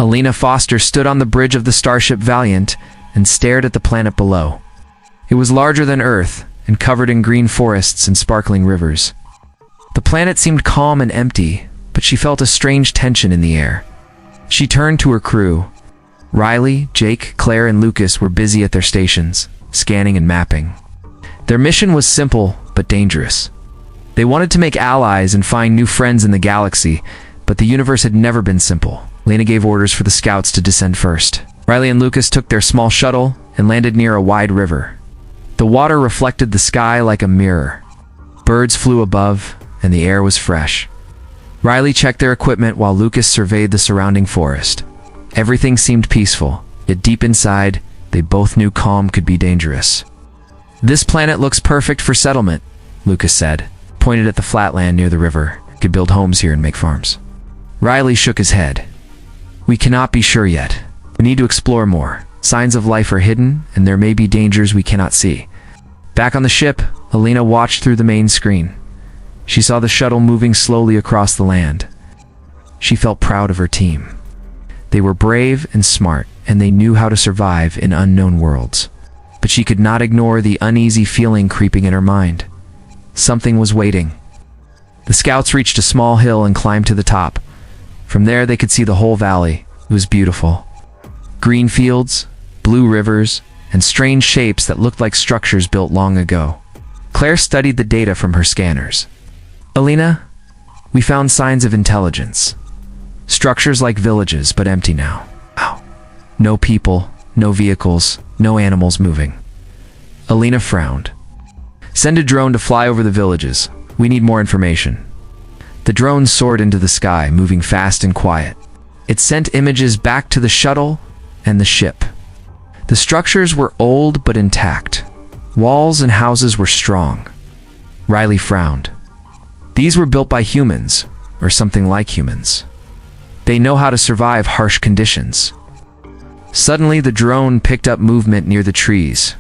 Alina Foster stood on the bridge of the starship Valiant and stared at the planet below. It was larger than Earth and covered in green forests and sparkling rivers. The planet seemed calm and empty, but she felt a strange tension in the air. She turned to her crew. Riley, Jake, Claire, and Lucas were busy at their stations, scanning and mapping. Their mission was simple but dangerous. They wanted to make allies and find new friends in the galaxy, but the universe had never been simple. Lena gave orders for the scouts to descend first. Riley and Lucas took their small shuttle and landed near a wide river. The water reflected the sky like a mirror. Birds flew above, and the air was fresh. Riley checked their equipment while Lucas surveyed the surrounding forest. Everything seemed peaceful, yet deep inside, they both knew calm could be dangerous. "This planet looks perfect for settlement," Lucas said, pointed at the flat land near the river. "Could build homes here and make farms." Riley shook his head. "We cannot be sure yet. We need to explore more. Signs of life are hidden, and there may be dangers we cannot see." Back on the ship, Alina watched through the main screen. She saw the shuttle moving slowly across the land. She felt proud of her team. They were brave and smart, and they knew how to survive in unknown worlds. But she could not ignore the uneasy feeling creeping in her mind. Something was waiting. The scouts reached a small hill and climbed to the top. From there, they could see the whole valley. It was beautiful. Green fields, blue rivers, and strange shapes that looked like structures built long ago. Claire studied the data from her scanners. "Alina, we found signs of intelligence. Structures like villages, but empty now. Wow. No people, no vehicles, no animals moving." Alina frowned. "Send a drone to fly over the villages. We need more information." The drone soared into the sky, moving fast and quiet. It sent images back to the shuttle and the ship. The structures were old but intact. Walls and houses were strong. Riley frowned. These were built by humans, or something like humans. They know how to survive harsh conditions. Suddenly, the drone picked up movement near the trees.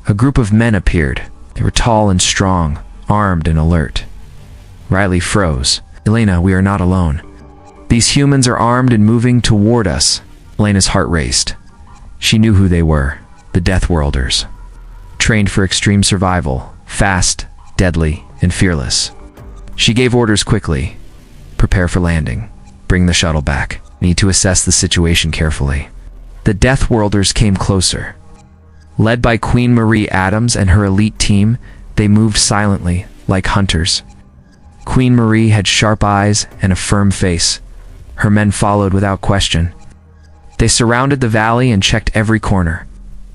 A group of men appeared. They were tall and strong, armed and alert. Riley froze. "Elena, we are not alone. These humans are armed and moving toward us." Elena's heart raced. She knew who they were, the Deathworlders. Trained for extreme survival, fast, deadly, and fearless. She gave orders quickly. "Prepare for landing. Bring the shuttle back. Need to assess the situation carefully." The Deathworlders came closer. Led by Queen Marie Adams and her elite team, they moved silently, like hunters. Queen Marie had sharp eyes and a firm face. Her men followed without question. They surrounded the valley and checked every corner.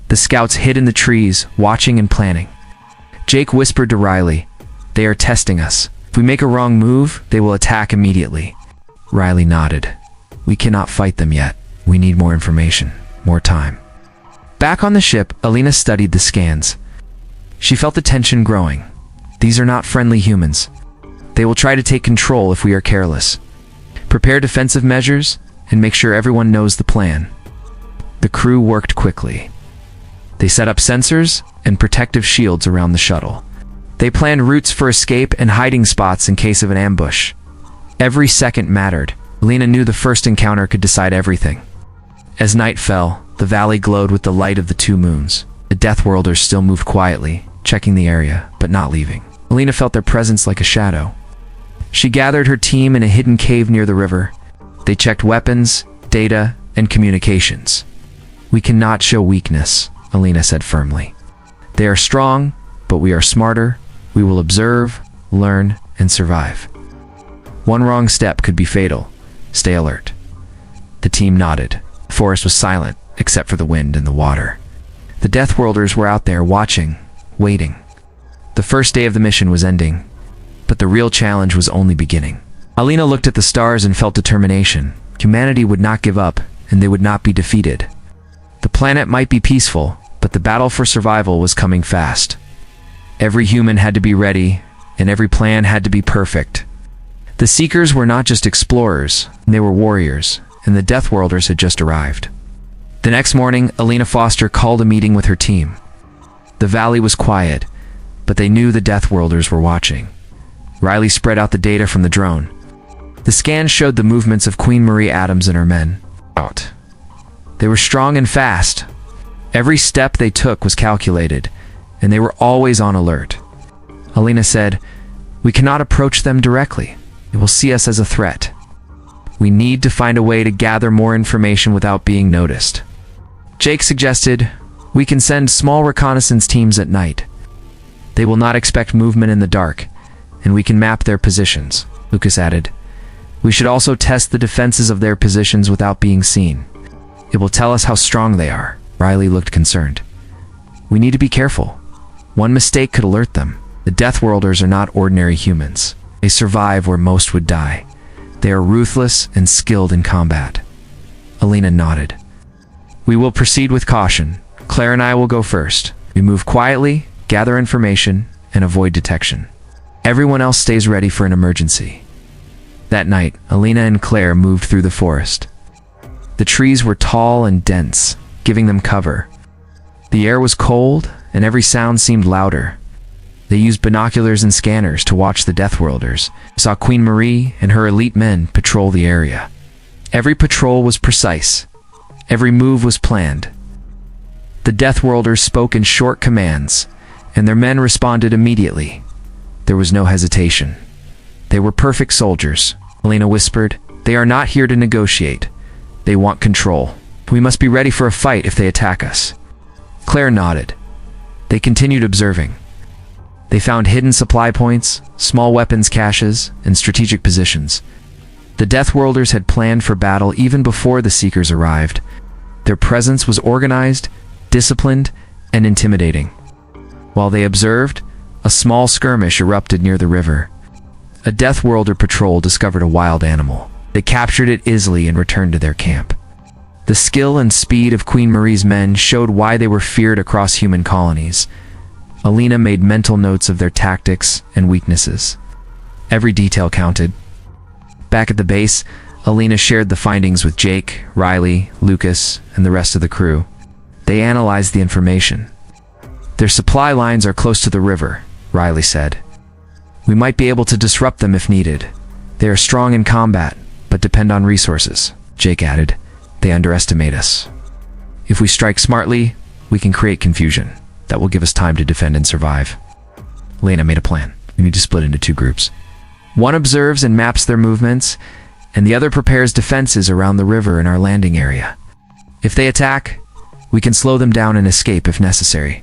The scouts hid in the trees, watching and planning. Jake whispered to Riley, "They are testing us. If we make a wrong move, they will attack immediately." Riley nodded. "We cannot fight them yet. We need more information, more time." Back on the ship, Alina studied the scans. She felt the tension growing. These are not friendly humans. They will try to take control if we are careless. Prepare defensive measures and make sure everyone knows the plan. The crew worked quickly. They set up sensors and protective shields around the shuttle. They planned routes for escape and hiding spots in case of an ambush. Every second mattered. Alina knew the first encounter could decide everything. As night fell, the valley glowed with the light of the two moons. The Deathworlders still moved quietly, checking the area, but not leaving. Alina felt their presence like a shadow. She gathered her team in a hidden cave near the river. They checked weapons, data, and communications. "We cannot show weakness," Alina said firmly. "They are strong, but we are smarter. We will observe, learn, and survive. One wrong step could be fatal. Stay alert." The team nodded. The forest was silent, except for the wind and the water. The Deathworlders were out there watching, waiting. The first day of the mission was ending, but the real challenge was only beginning. Alina looked at the stars and felt determination. Humanity would not give up, and they would not be defeated. The planet might be peaceful, but the battle for survival was coming fast. Every human had to be ready, and every plan had to be perfect. The Seekers were not just explorers, they were warriors, and the Deathworlders had just arrived. The next morning, Alina Foster called a meeting with her team. The valley was quiet, but they knew the Deathworlders were watching. Riley spread out the data from the drone. The scan showed the movements of Queen Marie Adams and her men. out. They were strong and fast. Every step they took was calculated, and they were always on alert. Alina said, "We cannot approach them directly. They will see us as a threat. We need to find a way to gather more information without being noticed." Jake suggested, "We can send small reconnaissance teams at night. They will not expect movement in the dark, and we can map their positions." Lucas added, "We should also test the defenses of their positions without being seen. It will tell us how strong they are." Riley looked concerned. "We need to be careful. One mistake could alert them. The Deathworlders are not ordinary humans. They survive where most would die. They are ruthless and skilled in combat." Alina nodded. "We will proceed with caution. Claire and I will go first. We move quietly, gather information, and avoid detection. Everyone else stays ready for an emergency." That night, Alina and Claire moved through the forest. The trees were tall and dense, giving them cover. The air was cold, and every sound seemed louder. They used binoculars and scanners to watch the Deathworlders, saw Queen Marie and her elite men patrol the area. Every patrol was precise. Every move was planned. The Deathworlders spoke in short commands, and their men responded immediately. There was no hesitation. They were perfect soldiers. Alina whispered, "They are not here to negotiate. They want control. We must be ready for a fight if they attack us." Claire nodded. They continued observing. They found hidden supply points, small weapons caches, and strategic positions. The Deathworlders had planned for battle even before the Seekers arrived. Their presence was organized, disciplined, and intimidating. While they observed, a small skirmish erupted near the river. A Deathworlder patrol discovered a wild animal. They captured it easily and returned to their camp. The skill and speed of Queen Marie's men showed why they were feared across human colonies. Alina made mental notes of their tactics and weaknesses. Every detail counted. Back at the base, Alina shared the findings with Jake, Riley, Lucas, and the rest of the crew. They analyzed the information. "Their supply lines are close to the river," Riley said. "We might be able to disrupt them if needed. They are strong in combat, but depend on resources," Jake added. "They underestimate us. If we strike smartly, we can create confusion. That will give us time to defend and survive." Lena made a plan. "We need to split into two groups. One observes and maps their movements, and the other prepares defenses around the river in our landing area. If they attack, we can slow them down and escape if necessary."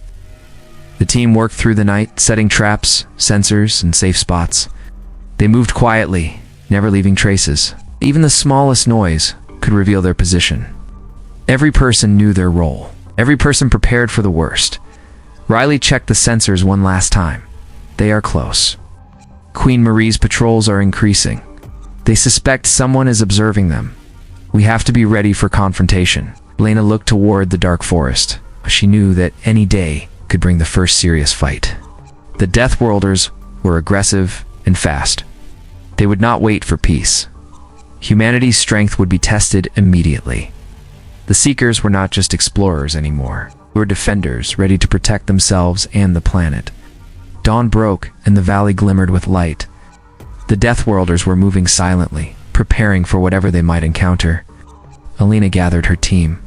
The team worked through the night, setting traps, sensors, and safe spots. They moved quietly, never leaving traces. Even the smallest noise could reveal their position. Every person knew their role. Every person prepared for the worst. Riley checked the sensors one last time. They are close. Queen Marie's patrols are increasing. They suspect someone is observing them. We have to be ready for confrontation. Lena looked toward the dark forest. She knew that any day could bring the first serious fight. The Deathworlders were aggressive and fast. They would not wait for peace. Humanity's strength would be tested immediately. The Seekers were not just explorers anymore. They were defenders, ready to protect themselves and the planet. Dawn broke, and the valley glimmered with light. The Deathworlders were moving silently, preparing for whatever they might encounter. Alina gathered her team.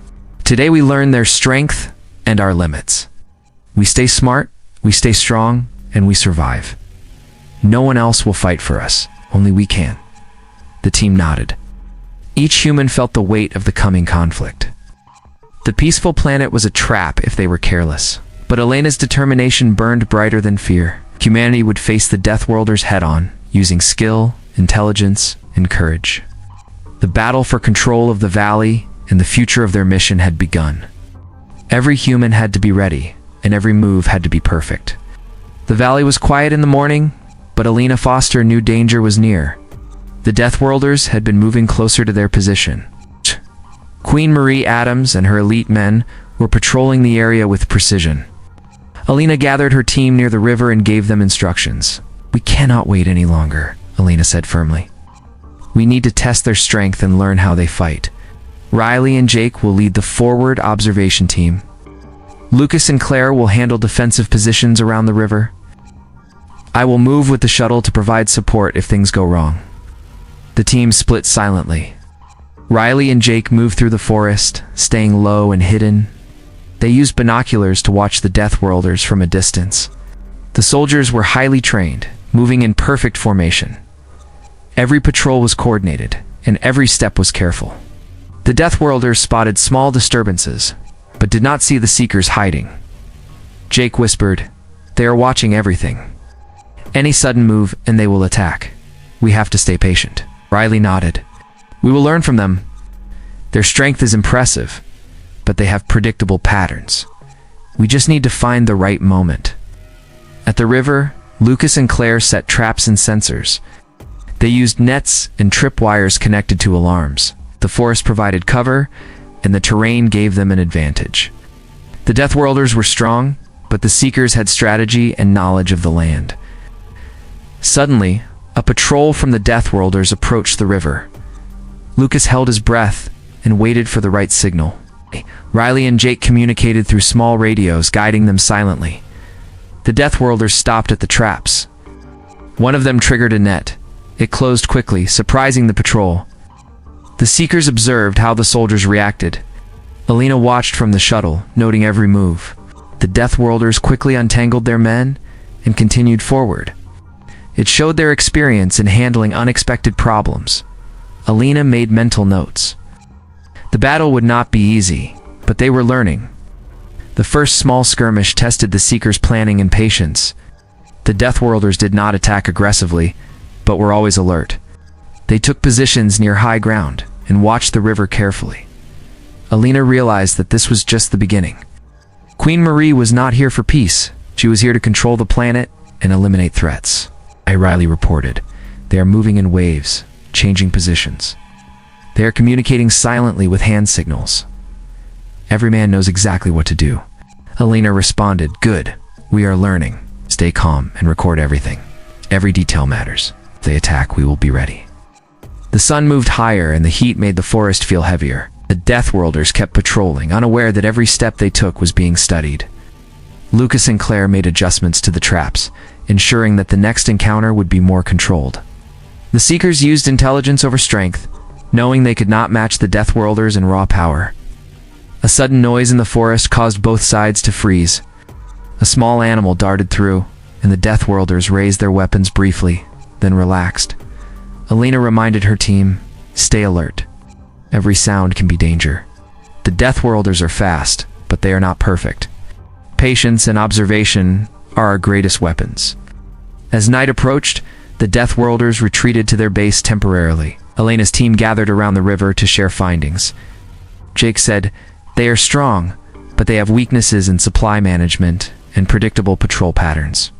"Today we learn their strength and our limits. We stay smart, we stay strong, and we survive. No one else will fight for us. Only we can." The team nodded. Each human felt the weight of the coming conflict. The peaceful planet was a trap if they were careless. But Elena's determination burned brighter than fear. Humanity would face the Deathworlders head-on, using skill, intelligence, and courage. The battle for control of the valley and the future of their mission had begun. Every human had to be ready, and every move had to be perfect. The valley was quiet in the morning, but Alina Foster knew danger was near. The Deathworlders had been moving closer to their position. Queen Marie Adams and her elite men were patrolling the area with precision. Alina gathered her team near the river and gave them instructions. "We cannot wait any longer," Alina said firmly. "We need to test their strength and learn how they fight. Riley and Jake will lead the forward observation team. Lucas and Claire will handle defensive positions around the river. I will move with the shuttle to provide support if things go wrong." The team split silently. Riley and Jake moved through the forest, staying low and hidden. They used binoculars to watch the Deathworlders from a distance. The soldiers were highly trained, moving in perfect formation. Every patrol was coordinated, and every step was careful. The Deathworlders spotted small disturbances, but did not see the Seekers hiding. Jake whispered, "They are watching everything. Any sudden move and they will attack. We have to stay patient." Riley nodded. "We will learn from them. Their strength is impressive, but they have predictable patterns. We just need to find the right moment." At the river, Lucas and Claire set traps and sensors. They used nets and tripwires connected to alarms. The forest provided cover, and the terrain gave them an advantage. The Deathworlders were strong, but the Seekers had strategy and knowledge of the land. Suddenly, a patrol from the Deathworlders approached the river. Lucas held his breath and waited for the right signal. Riley and Jake communicated through small radios, guiding them silently. The Deathworlders stopped at the traps. One of them triggered a net. It closed quickly, surprising the patrol. The Seekers observed how the soldiers reacted. Alina watched from the shuttle, noting every move. The Deathworlders quickly untangled their men and continued forward. It showed their experience in handling unexpected problems. Alina made mental notes. The battle would not be easy, but they were learning. The first small skirmish tested the Seekers' planning and patience. The Deathworlders did not attack aggressively, but were always alert. They took positions near high ground and watched the river carefully. Alina realized that this was just the beginning. Queen Marie was not here for peace. She was here to control the planet and eliminate threats. Riley reported. They are moving in waves, changing positions. They are communicating silently with hand signals. Every man knows exactly what to do. Alina responded, "Good. We are learning. Stay calm and record everything. Every detail matters. If they attack, we will be ready." The sun moved higher and the heat made the forest feel heavier. The Deathworlders kept patrolling, unaware that every step they took was being studied. Lucas and Claire made adjustments to the traps, ensuring that the next encounter would be more controlled. The Seekers used intelligence over strength, knowing they could not match the Deathworlders in raw power. A sudden noise in the forest caused both sides to freeze. A small animal darted through, and the Deathworlders raised their weapons briefly, then relaxed. Alina reminded her team, "Stay alert. Every sound can be danger." The Deathworlders are fast, but they are not perfect. Patience and observation are our greatest weapons. As night approached, the Deathworlders retreated to their base temporarily. Alina's team gathered around the river to share findings. Jake said, "They are strong, but they have weaknesses in supply management and predictable patrol patterns.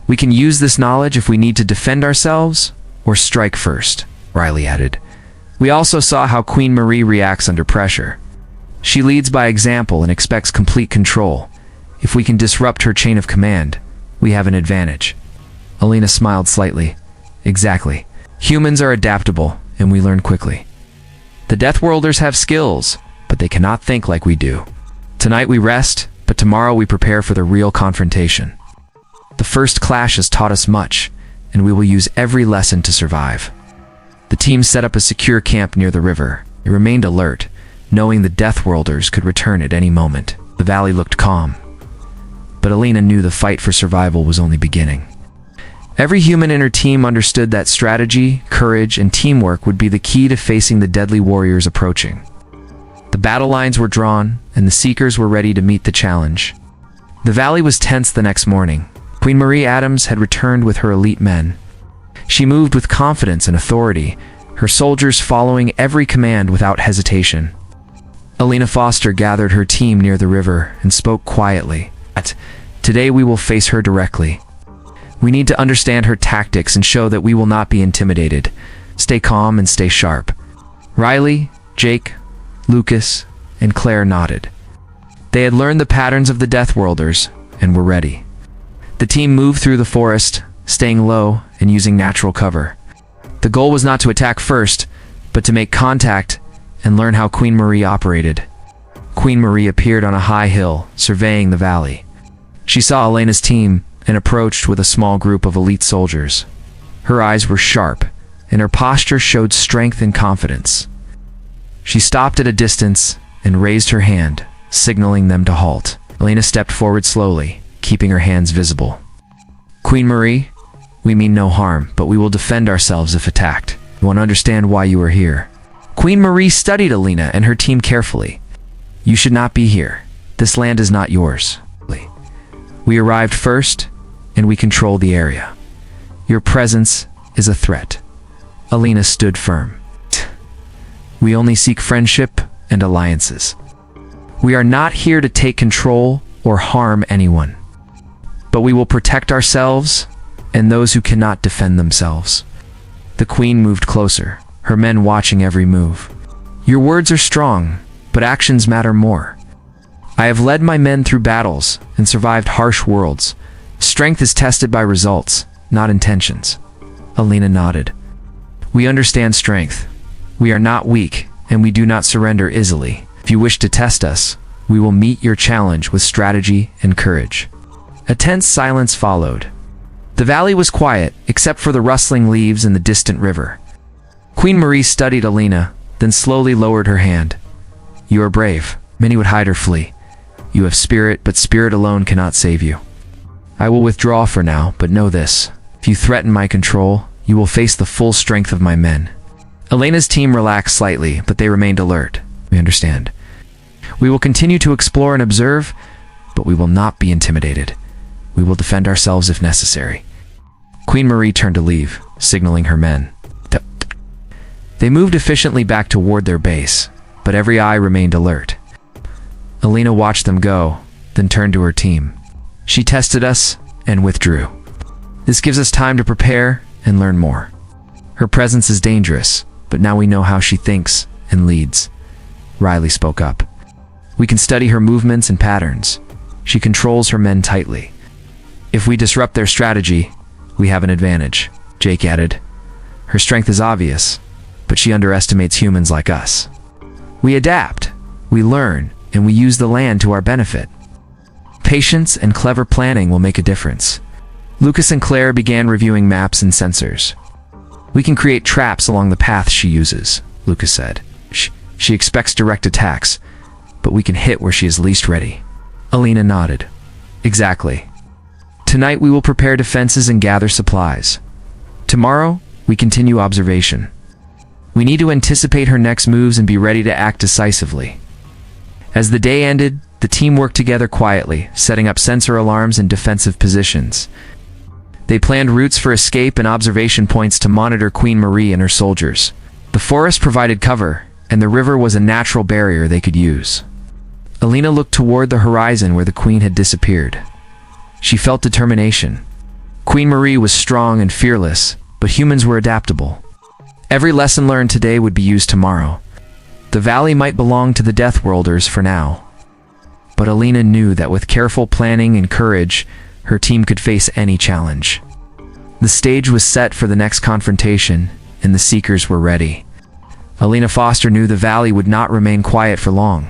We can use this knowledge if we need to defend ourselves or strike first," Riley added. "We also saw how Queen Marie reacts under pressure. She leads by example and expects complete control. If we can disrupt her chain of command, we have an advantage." Alina smiled slightly. "Exactly. Humans are adaptable, and we learn quickly. The Deathworlders have skills, but they cannot think like we do. Tonight we rest, but tomorrow we prepare for the real confrontation. The first clash has taught us much, and we will use every lesson to survive." The team set up a secure camp near the river. It remained alert, knowing the Deathworlders could return at any moment. The valley looked calm, but Alina knew the fight for survival was only beginning. Every human in her team understood that strategy, courage, and teamwork would be the key to facing the deadly warriors approaching. The battle lines were drawn, and the Seekers were ready to meet the challenge. The valley was tense the next morning. Queen Marie Adams had returned with her elite men. She moved with confidence and authority, her soldiers following every command without hesitation. Alina Foster gathered her team near the river and spoke quietly. "Today we will face her directly. We need to understand her tactics and show that we will not be intimidated. Stay calm and stay sharp." Riley, Jake, Lucas, and Claire nodded. They had learned the patterns of the Deathworlders and were ready. The team moved through the forest, staying low and using natural cover. The goal was not to attack first, but to make contact and learn how Queen Marie operated. Queen Marie appeared on a high hill, surveying the valley. She saw Elena's team and approached with a small group of elite soldiers. Her eyes were sharp, and her posture showed strength and confidence. She stopped at a distance and raised her hand, signaling them to halt. Alina stepped forward slowly, keeping her hands visible. Queen Marie, we mean no harm, but we will defend ourselves if attacked. We want to understand why you are here. Queen Marie studied Alina and her team carefully. You should not be here. This land is not yours. We arrived first, and we control the area. Your presence is a threat. Alina stood firm. We only seek friendship and alliances. We are not here to take control or harm anyone. But we will protect ourselves and those who cannot defend themselves. The queen moved closer, her men watching every move. Your words are strong, but actions matter more. I have led my men through battles and survived harsh worlds. Strength is tested by results, not intentions. Alina nodded. We understand strength. We are not weak, and we do not surrender easily. If you wish to test us, we will meet your challenge with strategy and courage. A tense silence followed. The valley was quiet, except for the rustling leaves and the distant river. Queen Marie studied Alina, then slowly lowered her hand. You are brave. Many would hide or flee. You have spirit, but spirit alone cannot save you. I will withdraw for now, but know this. If you threaten my control, you will face the full strength of my men. Alina's team relaxed slightly, but they remained alert. We understand. We will continue to explore and observe, but we will not be intimidated. We will defend ourselves if necessary. Queen Marie turned to leave, signaling her men. They moved efficiently back toward their base, but every eye remained alert. Alina watched them go, then turned to her team. She tested us and withdrew. This gives us time to prepare and learn more. Her presence is dangerous, but now we know how she thinks and leads. Riley spoke up. We can study her movements and patterns. She controls her men tightly. If we disrupt their strategy, we have an advantage, Jake added. Her strength is obvious, but she underestimates humans like us. We adapt, we learn, and we use the land to our benefit. Patience and clever planning will make a difference. Lucas and Claire began reviewing maps and sensors. We can create traps along the path she uses, Lucas said. She expects direct attacks, but we can hit where she is least ready. Alina nodded. Exactly. Tonight we will prepare defenses and gather supplies. Tomorrow, we continue observation. We need to anticipate her next moves and be ready to act decisively. As the day ended, the team worked together quietly, setting up sensor alarms and defensive positions. They planned routes for escape and observation points to monitor Queen Marie and her soldiers. The forest provided cover, and the river was a natural barrier they could use. Alina looked toward the horizon where the queen had disappeared. She felt determination. Queen Marie was strong and fearless, but humans were adaptable. Every lesson learned today would be used tomorrow. The valley might belong to the Deathworlders for now. But Alina knew that with careful planning and courage, her team could face any challenge. The stage was set for the next confrontation, and the Seekers were ready. Alina Foster knew the valley would not remain quiet for long.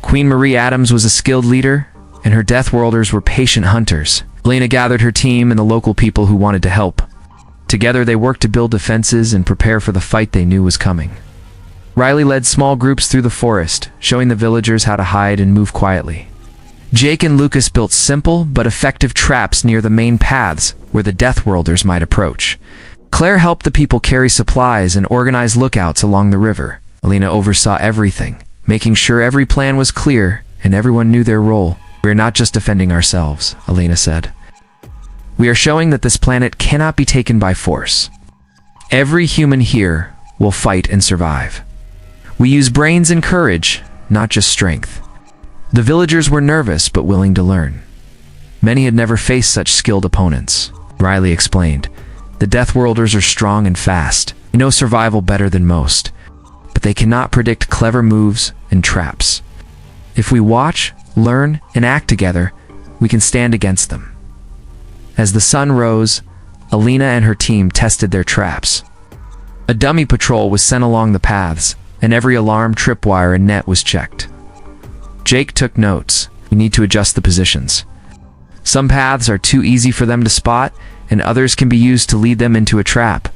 Queen Marie Adams was a skilled leader, and her Deathworlders were patient hunters. Alina gathered her team and the local people who wanted to help. Together they worked to build defenses and prepare for the fight they knew was coming. Riley led small groups through the forest, showing the villagers how to hide and move quietly. Jake and Lucas built simple but effective traps near the main paths where the Deathworlders might approach. Claire helped the people carry supplies and organize lookouts along the river. Alina oversaw everything, making sure every plan was clear and everyone knew their role. We are not just defending ourselves, Alina said. We are showing that this planet cannot be taken by force. Every human here will fight and survive. We use brains and courage, not just strength. The villagers were nervous but willing to learn. Many had never faced such skilled opponents. Riley explained. The Deathworlders are strong and fast. They know survival better than most, but they cannot predict clever moves and traps. If we watch, learn, and act together, we can stand against them. As the sun rose, Alina and her team tested their traps. A dummy patrol was sent along the paths, and every alarm, tripwire, and net was checked. Jake took notes. We need to adjust the positions. Some paths are too easy for them to spot, and others can be used to lead them into a trap.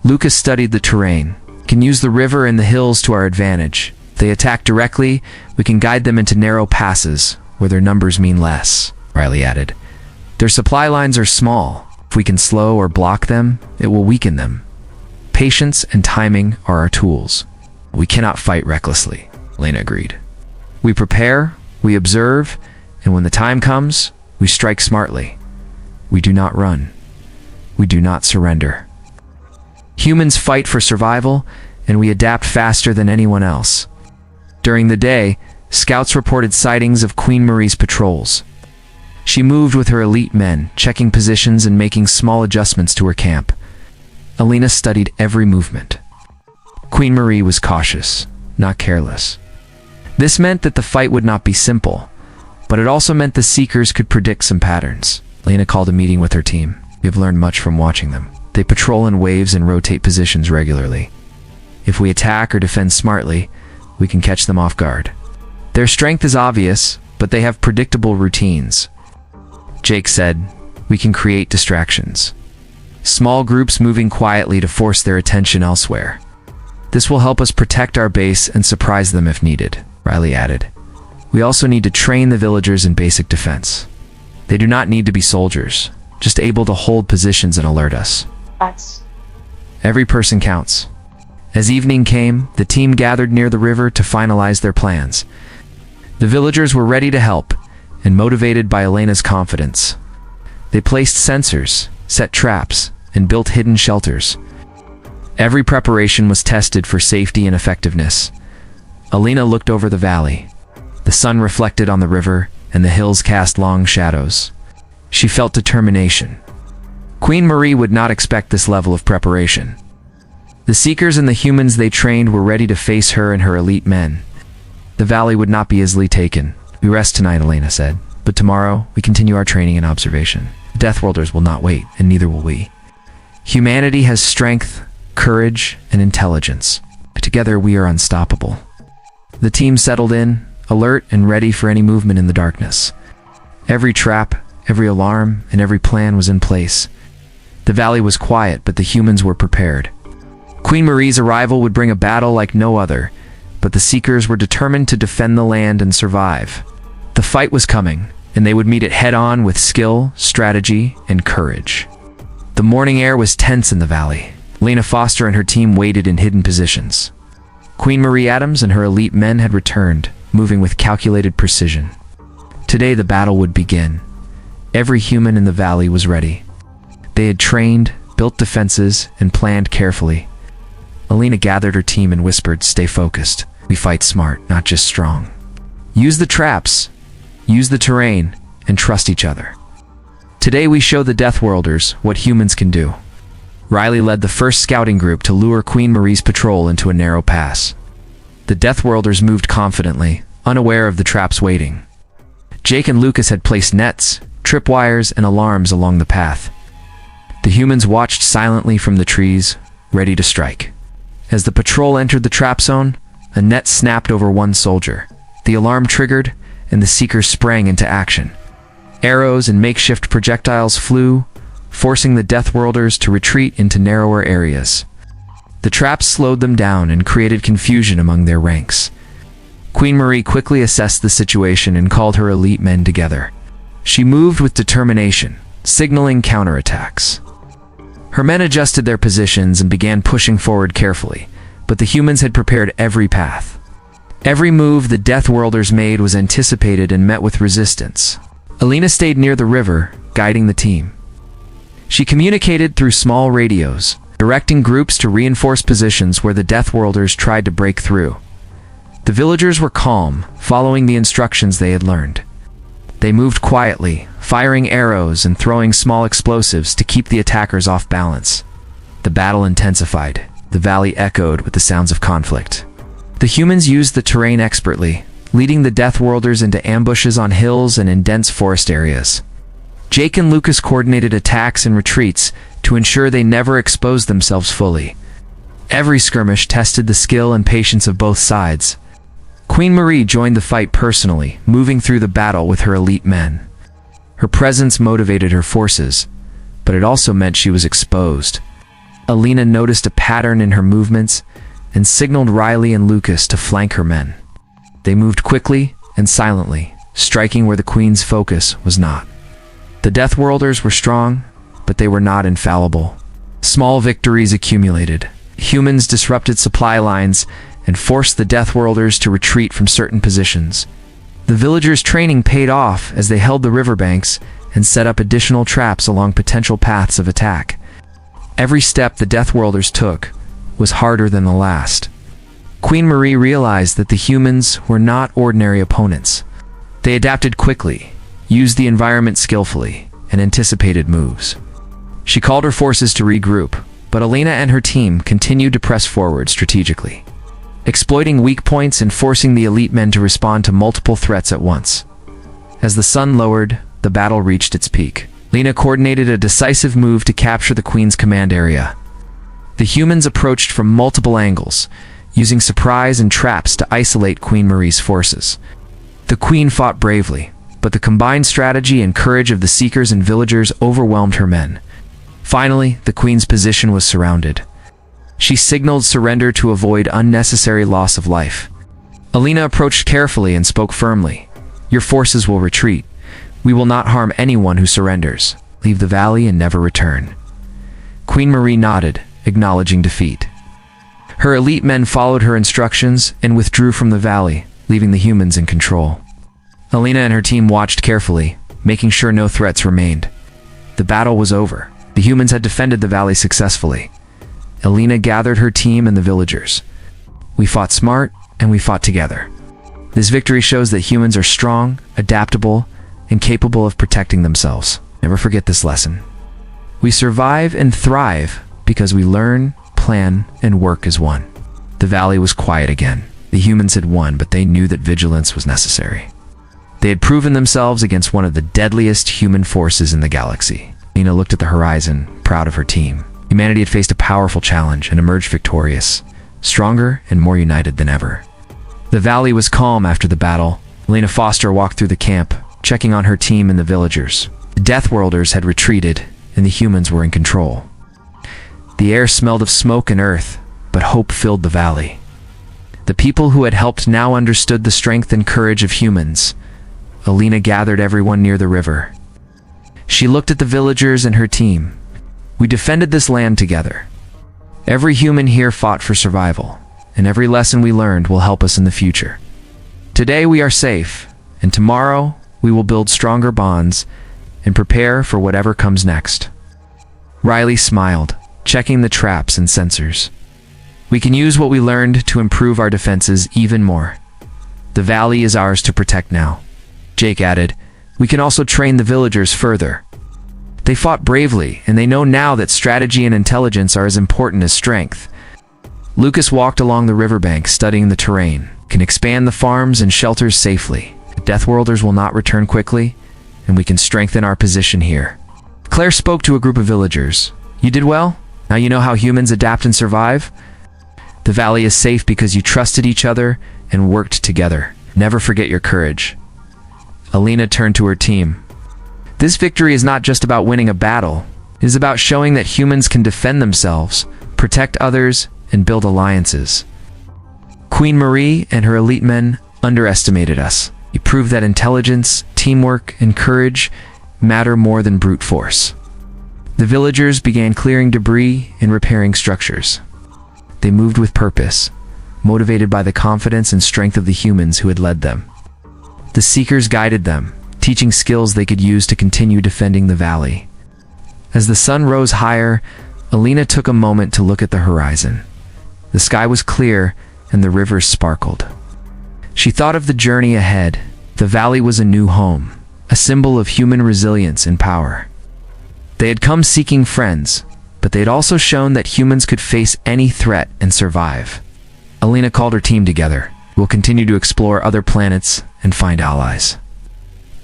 Lucas studied the terrain. We can use the river and the hills to our advantage. If they attack directly, we can guide them into narrow passes, where their numbers mean less, Riley added. Their supply lines are small. If we can slow or block them, it will weaken them. Patience and timing are our tools. We cannot fight recklessly, Lena agreed. We prepare, we observe, and when the time comes, we strike smartly. We do not run. We do not surrender. Humans fight for survival, and we adapt faster than anyone else. During the day, scouts reported sightings of Queen Marie's patrols. She moved with her elite men, checking positions and making small adjustments to her camp. Alina studied every movement. Queen Marie was cautious, not careless. This meant that the fight would not be simple, but it also meant the Seekers could predict some patterns. Alina called a meeting with her team. We have learned much from watching them. They patrol in waves and rotate positions regularly. If we attack or defend smartly, we can catch them off guard. Their strength is obvious, but they have predictable routines. Jake said, we can create distractions. Small groups moving quietly to force their attention elsewhere. This will help us protect our base and surprise them if needed, Riley added. We also need to train the villagers in basic defense. They do not need to be soldiers, just able to hold positions and alert us. Every person counts. As evening came, the team gathered near the river to finalize their plans. The villagers were ready to help, and motivated by Elena's confidence. They placed sensors, set traps, and built hidden shelters. Every preparation was tested for safety and effectiveness. Alina looked over the valley. The sun reflected on the river, and the hills cast long shadows. She felt determination. Queen Marie would not expect this level of preparation. The Seekers and the humans they trained were ready to face her and her elite men. The valley would not be easily taken. We rest tonight, Elena said, but tomorrow we continue our training and observation. The Deathworlders will not wait, and neither will we. Humanity has strength, courage, and intelligence. Together we are unstoppable. The team settled in, alert and ready for any movement in the darkness. Every trap, every alarm, and every plan was in place. The valley was quiet, but the humans were prepared. Queen Marie's arrival would bring a battle like no other, but the Seekers were determined to defend the land and survive. The fight was coming, and they would meet it head-on with skill, strategy, and courage. The morning air was tense in the valley. Lena Foster and her team waited in hidden positions. Queen Marie Adams and her elite men had returned, moving with calculated precision. Today the battle would begin. Every human in the valley was ready. They had trained, built defenses, and planned carefully. Alina gathered her team and whispered, "Stay focused. We fight smart, not just strong. Use the traps, use the terrain, and trust each other. Today we show the Deathworlders what humans can do." Riley led the first scouting group to lure Queen Marie's patrol into a narrow pass. The Deathworlders moved confidently, unaware of the traps waiting. Jake and Lucas had placed nets, tripwires, and alarms along the path. The humans watched silently from the trees, ready to strike. As the patrol entered the trap zone, a net snapped over one soldier. The alarm triggered, and the Seekers sprang into action. Arrows and makeshift projectiles flew, forcing the Deathworlders to retreat into narrower areas. The traps slowed them down and created confusion among their ranks. Queen Marie quickly assessed the situation and called her elite men together. She moved with determination, signaling counterattacks. Her men adjusted their positions and began pushing forward carefully, but the humans had prepared every path. Every move the Deathworlders made was anticipated and met with resistance. Alina stayed near the river, guiding the team. She communicated through small radios, directing groups to reinforce positions where the Deathworlders tried to break through. The villagers were calm, following the instructions they had learned. They moved quietly, firing arrows and throwing small explosives to keep the attackers off balance. The battle intensified. The valley echoed with the sounds of conflict. The humans used the terrain expertly, leading the Deathworlders into ambushes on hills and in dense forest areas. Jake and Lucas coordinated attacks and retreats to ensure they never exposed themselves fully. Every skirmish tested the skill and patience of both sides. Queen Marie joined the fight personally, moving through the battle with her elite men. Her presence motivated her forces, but it also meant she was exposed. Alina noticed a pattern in her movements. and signaled Riley and Lucas to flank her men. They moved quickly and silently, striking where the Queen's focus was not. The Deathworlders were strong, but they were not infallible. Small victories accumulated. Humans disrupted supply lines and forced the Deathworlders to retreat from certain positions. The villagers' training paid off as they held the riverbanks and set up additional traps along potential paths of attack. Every step the Deathworlders took was harder than the last. Queen Marie realized that the humans were not ordinary opponents. They adapted quickly, used the environment skillfully, and anticipated moves. She called her forces to regroup, but Alina and her team continued to press forward strategically, exploiting weak points and forcing the elite men to respond to multiple threats at once. As the sun lowered, the battle reached its peak. Lena coordinated a decisive move to capture the Queen's command area. The humans approached from multiple angles, using surprise and traps to isolate Queen Marie's forces. The Queen fought bravely, but the combined strategy and courage of the Seekers and villagers overwhelmed her men. Finally, the Queen's position was surrounded. She signaled surrender to avoid unnecessary loss of life. Alina approached carefully and spoke firmly. "Your forces will retreat. We will not harm anyone who surrenders. Leave the valley and never return." Queen Marie nodded, acknowledging defeat. Her elite men followed her instructions and withdrew from the valley, leaving the humans in control. Alina and her team watched carefully, making sure no threats remained. The battle was over. The humans had defended the valley successfully. Alina gathered her team and the villagers. "We fought smart, and we fought together." This victory shows that humans are strong, adaptable, and capable of protecting themselves. Never forget this lesson. We survive and thrive because we learn, plan, and work as one. The valley was quiet again. The humans had won, but they knew that vigilance was necessary. They had proven themselves against one of the deadliest human forces in the galaxy. Alina looked at the horizon, proud of her team. Humanity had faced a powerful challenge and emerged victorious, stronger and more united than ever. The valley was calm after the battle. Alina Foster walked through the camp, checking on her team and the villagers. The Deathworlders had retreated, and the humans were in control. The air smelled of smoke and earth, but hope filled the valley. The people who had helped now understood the strength and courage of humans. Alina gathered everyone near the river. She looked at the villagers and her team. "We defended this land together. Every human here fought for survival, and every lesson we learned will help us in the future. Today we are safe, and tomorrow we will build stronger bonds and prepare for whatever comes next." Riley smiled, checking the traps and sensors. "We can use what we learned to improve our defenses even more. The valley is ours to protect now." Jake added, "We can also train the villagers further. They fought bravely, and they know now that strategy and intelligence are as important as strength." Lucas walked along the riverbank, studying the terrain. "Can expand the farms and shelters safely. The Deathworlders will not return quickly, and we can strengthen our position here." Claire spoke to a group of villagers. "You did well. Now you know how humans adapt and survive. The valley is safe because you trusted each other and worked together. Never forget your courage." Alina turned to her team. "This victory is not just about winning a battle. It is about showing that humans can defend themselves, protect others, and build alliances. Queen Marie and her elite men underestimated us. You proved that intelligence, teamwork, and courage matter more than brute force." The villagers began clearing debris and repairing structures. They moved with purpose, motivated by the confidence and strength of the humans who had led them. The Seekers guided them, teaching skills they could use to continue defending the valley. As the sun rose higher, Alina took a moment to look at the horizon. The sky was clear, and the rivers sparkled. She thought of the journey ahead. The valley was a new home, a symbol of human resilience and power. They had come seeking friends, but they had also shown that humans could face any threat and survive. Alina called her team together. "We'll continue to explore other planets and find allies.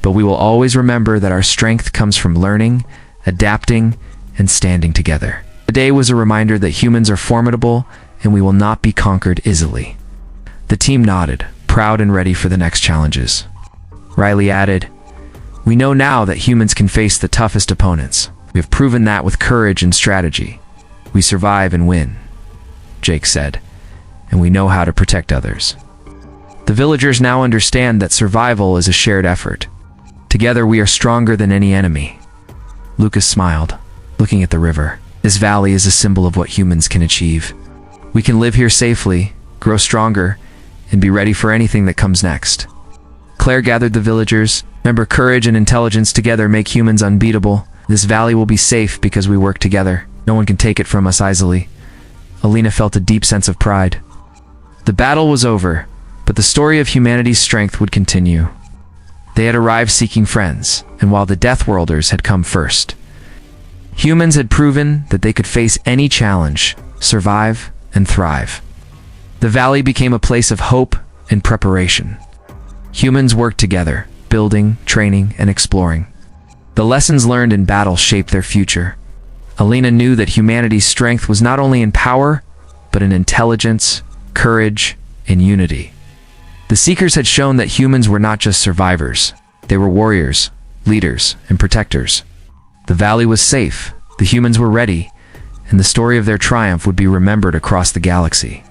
But we will always remember that our strength comes from learning, adapting, and standing together." The day was a reminder that humans are formidable and we will not be conquered easily. The team nodded, proud and ready for the next challenges. Riley added, "We know now that humans can face the toughest opponents. We have proven that with courage and strategy. We survive and win." Jake said, and we know how to protect others. The villagers now understand that survival is a shared effort. Together we are stronger than any enemy. Lucas smiled, looking at the river. This valley is a symbol of what humans can achieve. We can live here safely, grow stronger, and be ready for anything that comes next. Claire gathered the villagers. Remember, courage and intelligence together make humans unbeatable. This valley will be safe because we work together. No one can take it from us easily. Alina felt a deep sense of pride. The battle was over, but the story of humanity's strength would continue. They had arrived seeking friends, and while the Deathworlders had come first, humans had proven that they could face any challenge, survive, and thrive. The valley became a place of hope and preparation. Humans worked together, building, training, and exploring. The lessons learned in battle shaped their future. Alina knew that humanity's strength was not only in power, but in intelligence, courage, and unity. The Seekers had shown that humans were not just survivors. They were warriors, leaders, and protectors. The valley was safe, the humans were ready, and the story of their triumph would be remembered across the galaxy.